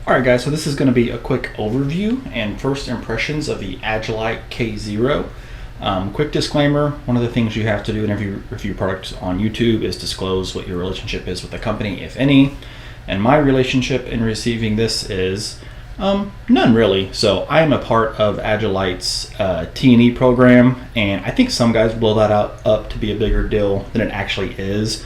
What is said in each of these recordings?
Alright guys, so this is going to be a quick overview and first impressions of the Agilite K0. Quick disclaimer, one of the things you have to do whenever you review products on YouTube is disclose what your relationship is with the company, if any. And my relationship in receiving this is none really. So I am a part of Agilite's T&E program, and I think some guys blow that up to be a bigger deal than it actually is.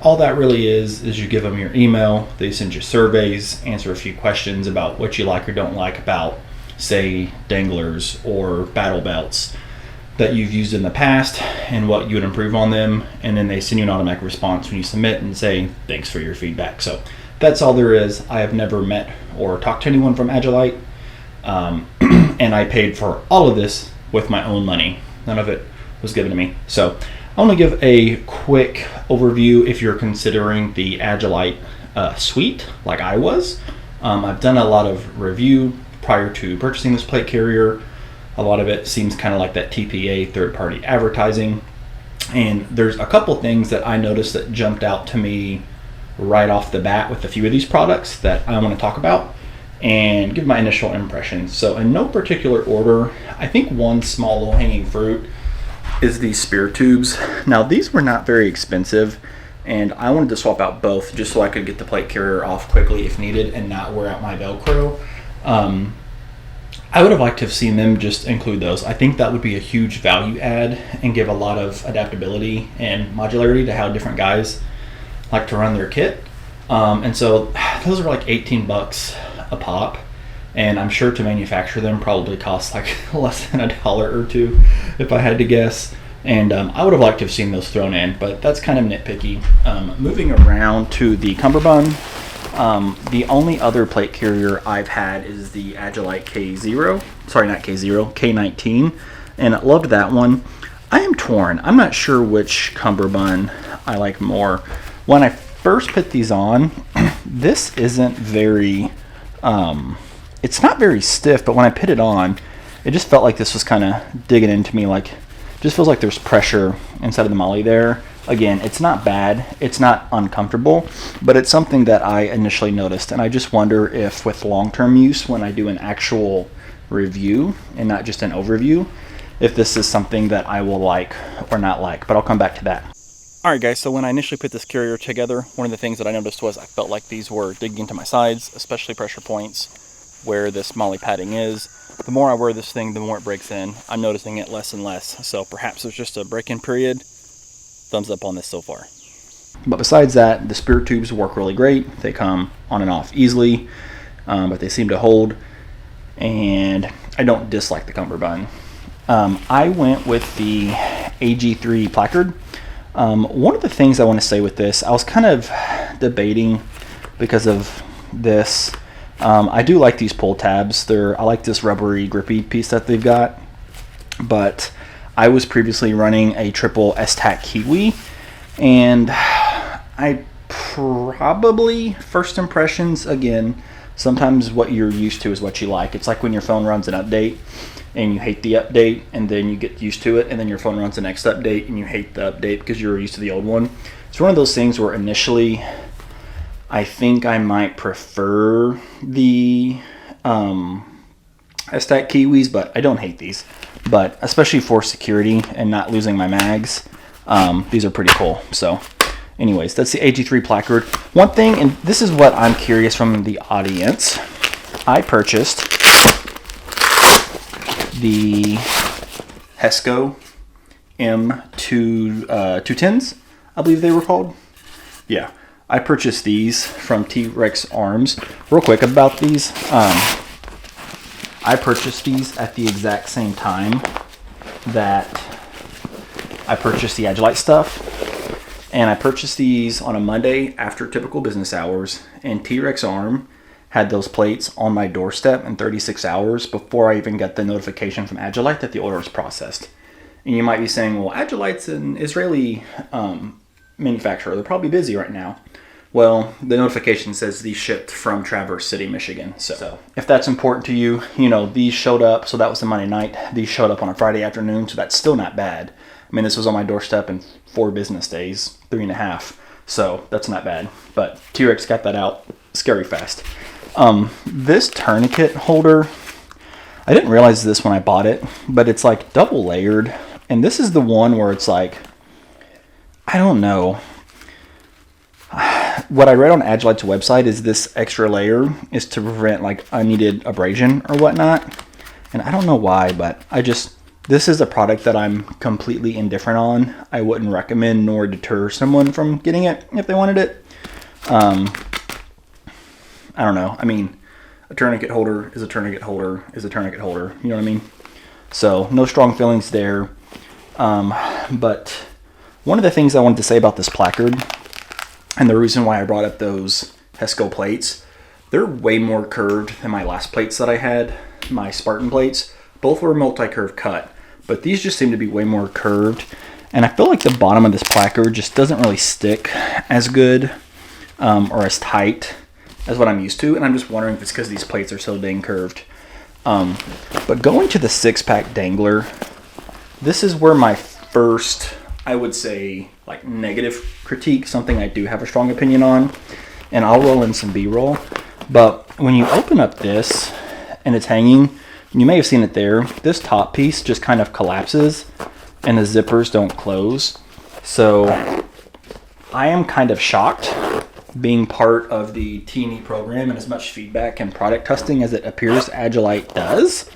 All that really is you give them your email, they send you surveys, answer a few questions about what you like or don't like about, say, danglers or battle belts that you've used in the past and what you would improve on them, and then they send you an automatic response when you submit and say, thanks for your feedback. So that's all there is. I have never met or talked to anyone from Agilite, and I paid for all of this with my own money. None of it was given to me. So I want to give a quick overview if you're considering the Agilite suite like I was. I've done a lot of review prior to purchasing this plate carrier. A lot of it seems kind of like that TPA, third-party advertising. And there's a couple things that I noticed that jumped out to me right off the bat with a few of these products that I want to talk about and give my initial impressions. So in no particular order, I think one small low-hanging fruit is these spear tubes. Now these were not very expensive, and I wanted to swap out both just so I could get the plate carrier off quickly if needed and not wear out my Velcro. I would have liked to have seen them just include those. I think that would be a huge value add and give a lot of adaptability and modularity to how different guys like to run their kit. And so those are like 18 bucks a pop. And I'm sure to manufacture them probably costs like less than $1 or $2 if I had to guess. And I would have liked to have seen those thrown in, but that's kind of nitpicky. Moving around to the cummerbund, the only other plate carrier I've had is the Agilite K0. Sorry, not K0, K19. And I loved that one. I am torn. I'm not sure which cummerbund I like more. When I first put these on, this isn't very... it's not very stiff, but when I put it on, it just felt like this was kind of digging into me. Like, just feels like there's pressure inside of the molly there. Again, it's not bad, it's not uncomfortable, but it's something that I initially noticed, and I just wonder if with long-term use, when I do an actual review and not just an overview, if this is something that I will like or not like, but I'll come back to that. Alright guys, so when I initially put this carrier together, one of the things that I noticed was I felt like these were digging into my sides, especially pressure points where this molly padding is. The more I wear this thing, the more it breaks in. I'm noticing it less and less, so perhaps it's just a break-in period. Thumbs up on this so far. But besides that, the spear tubes work really great. They come on and off easily, but they seem to hold, and I don't dislike the cummerbund. I went with the AG3 placard. One of the things I want to say with this, I was kind of debating because of this. I do like these pull tabs. I like this rubbery, grippy piece that they've got. But I was previously running a triple S-Tac Kiwi, and I probably, first impressions, again, sometimes what you're used to is what you like. It's like when your phone runs an update and you hate the update, and then you get used to it, and then your phone runs the next update and you hate the update because you're used to the old one. It's one of those things where initially I think I might prefer the S-Tac Kiwis, but I don't hate these. But especially for security and not losing my mags, these are pretty cool. So anyways, that's the AG3 placard. One thing, and this is what I'm curious from the audience, I purchased the Hesco M210s, I believe they were called. Yeah, I purchased these from T-Rex Arms. Real quick about these, I purchased these at the exact same time that I purchased the Agilite stuff. And I purchased these on a Monday after typical business hours, and T-Rex Arm had those plates on my doorstep in 36 hours before I even got the notification from Agilite that the order was processed. And you might be saying, well, Agilite's an Israeli manufacturer. They're probably busy right now. Well, the notification says these shipped from Traverse City, Michigan. So if that's important to you, you know, these showed up. So that was the Monday night. These showed up on a Friday afternoon. So that's still not bad. I mean, this was on my doorstep in 4 business days, 3.5. So that's not bad. But T-Rex got that out scary fast. This tourniquet holder, I didn't realize this when I bought it, but it's like double layered. And this is the one where it's like, I don't know. What I read on Agilite's website is this extra layer is to prevent like unneeded abrasion or whatnot. And I don't know why, but this is a product that I'm completely indifferent on. I wouldn't recommend nor deter someone from getting it if they wanted it. I don't know. I mean, a tourniquet holder is a tourniquet holder is a tourniquet holder. You know what I mean? So no strong feelings there. But one of the things I wanted to say about this placard, and the reason why I brought up those Hesco plates, they're way more curved than my last plates that I had, my Spartan plates. Both were multi-curve cut, but these just seem to be way more curved. And I feel like the bottom of this placard just doesn't really stick as good or as tight as what I'm used to. And I'm just wondering if it's because these plates are so dang curved. But going to the 6-pack dangler, this is where my first, I would say, like negative critique, something I do have a strong opinion on, and I'll roll in some B-roll. But when you open up this and it's hanging, you may have seen it there, this top piece just kind of collapses and the zippers don't close. So I am kind of shocked, being part of the T&E program and as much feedback and product testing as it appears Agilite does,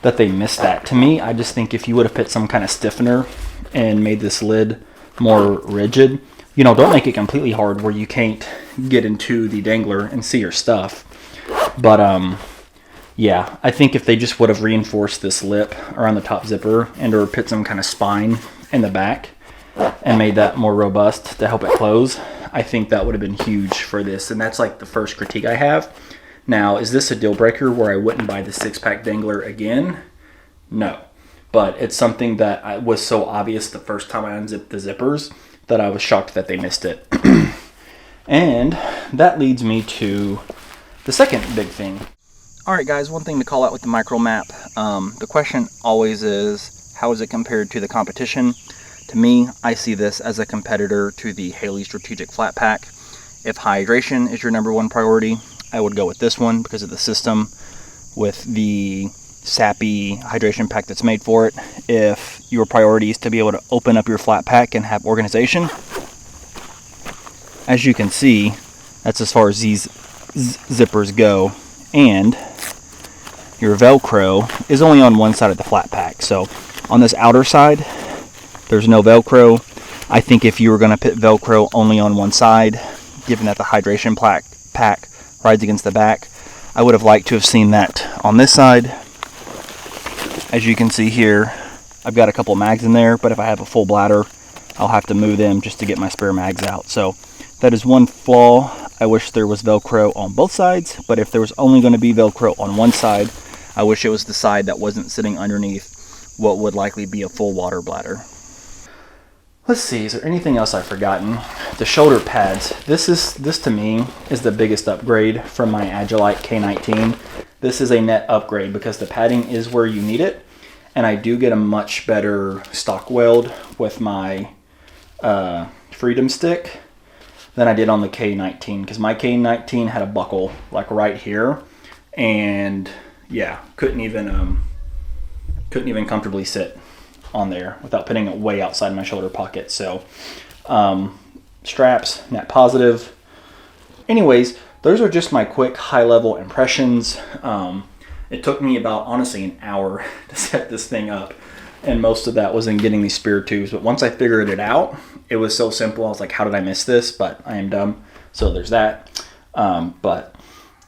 that they missed that. To me, I just think if you would have put some kind of stiffener and made this lid more rigid, you know, don't make it completely hard where you can't get into the dangler and see your stuff. But yeah, I think if they just would have reinforced this lip around the top zipper and or put some kind of spine in the back and made that more robust to help it close, I think that would have been huge for this. And that's like the first critique I have. Now, is this a deal breaker where I wouldn't buy the 6-pack dangler again? No. But it's something that was so obvious the first time I unzipped the zippers that I was shocked that they missed it. And that leads me to the second big thing. Alright guys, one thing to call out with the micro map. The question always is, how is it compared to the competition? To me, I see this as a competitor to the Haley Strategic Flat Pack. If hydration is your #1 priority, I would go with this one because of the system with the sappy hydration pack that's made for it. If your priority is to be able to open up your flat pack and have organization, as you can see, that's as far as these zippers go. And your Velcro is only on one side of the flat pack. So on this outer side, there's no Velcro. I think if you were going to put Velcro only on one side, given that the hydration pack rides against the back, I would have liked to have seen that on this side. As you can see here, I've got a couple mags in there, but if I have a full bladder, I'll have to move them just to get my spare mags out. So that is one flaw. I wish there was Velcro on both sides, but if there was only going to be Velcro on one side, I wish it was the side that wasn't sitting underneath what would likely be a full water bladder. Let's see, is there anything else I've forgotten? The shoulder pads. This to me is the biggest upgrade from my Agilite K19. This is a net upgrade because the padding is where you need it, and I do get a much better stock weld with my Freedom Stick than I did on the K19, because my K19 had a buckle like right here, and yeah, couldn't even comfortably sit on there without putting it way outside my shoulder pocket. So straps, net positive. Anyways, those are just my quick high-level impressions. It took me about, honestly, an hour to set this thing up, and most of that was in getting these spear tubes. But once I figured it out, it was so simple. I was like, how did I miss this? But I am dumb, so there's that. But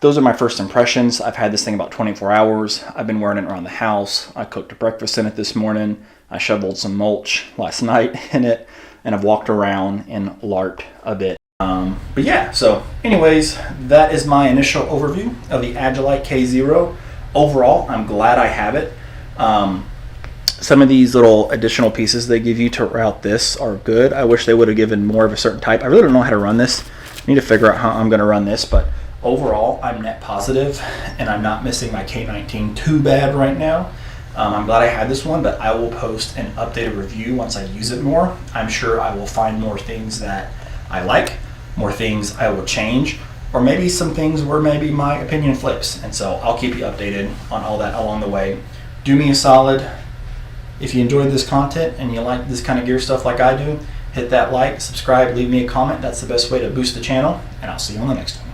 those are my first impressions. I've had this thing about 24 hours. I've been wearing it around the house. I cooked breakfast in it this morning. I shoveled some mulch last night in it, and I've walked around and larped a bit. But yeah, so anyways, that is my initial overview of the Agilite K0. Overall, I'm glad I have it. Some of these little additional pieces they give you to route this are good. I wish they would have given more of a certain type. I really don't know how to run this. I need to figure out how I'm going to run this, but overall, I'm net positive, and I'm not missing my K19 too bad right now. I'm glad I had this one, but I will post an updated review once I use it more. I'm sure I will find more things that I like, more things I will change, or maybe some things where maybe my opinion flips. And so I'll keep you updated on all that along the way. Do me a solid. If you enjoyed this content and you like this kind of gear stuff like I do, hit that like, subscribe, leave me a comment. That's the best way to boost the channel, and I'll see you on the next one.